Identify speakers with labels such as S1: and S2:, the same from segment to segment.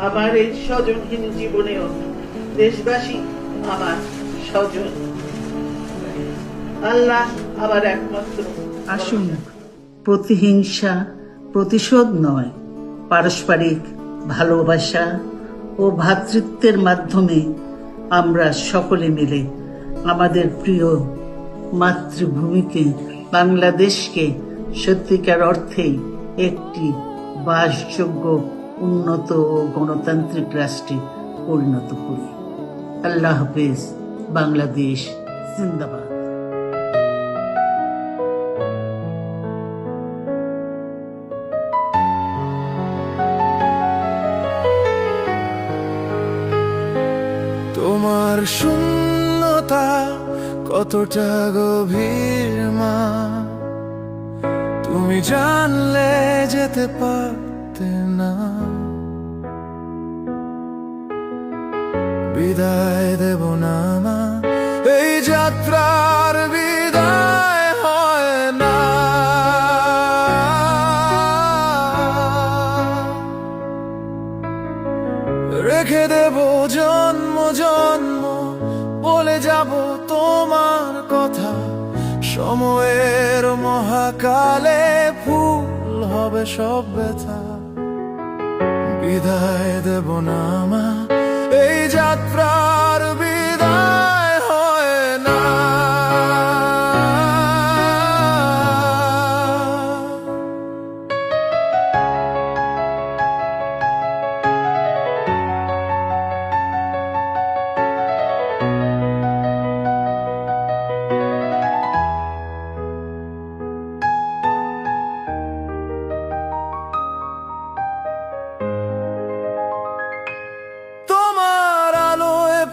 S1: আমার এই স্বজনহীন জীবনেও দেশবাসী আমার স্বজন। আল্লাহ আমার একমাত্র।
S2: আসুন, প্রতিহিংসা প্রতিশোধ নয়, পারস্পরিক ভালোবাসা ও ভ্রাতৃত্বের মাধ্যমে আমরা সকলে মিলে আমাদের প্রিয় মাতৃভূমিকে, বাংলাদেশকে সত্যিকার অর্থেই একটি বাসযোগ্য, উন্নত ও গণতান্ত্রিক রাষ্ট্রে পরিণত করি। আল্লাহ হাফেজ। বাংলাদেশ জিন্দাবাদ।
S3: তোমার শূন্যতা কতটা গভীর মা, তুমি জানলে যেতে পারতে না। বিদায় দেব না মা, এই যাত্রার বিদায় হয় না। রেখে দেব জন্ম জন্ম, বলে যাব তোমার কথা। সময়ের মহাকালে ফুল হবে সব ব্যথা। বিদায় দেব না মা, এই যাত্রার বিদায় হয় না।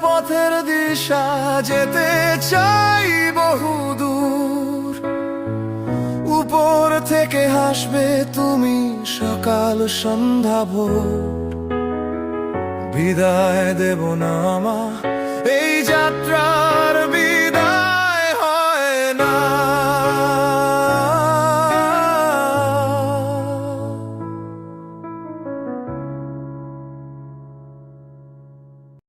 S3: পথের দিশা যেতে চাই বহুদূর, উপর থেকে হাসবে তুমি সকাল সন্ধ্যা ভোর। বিদায় দেব না মা, এই যাত্রার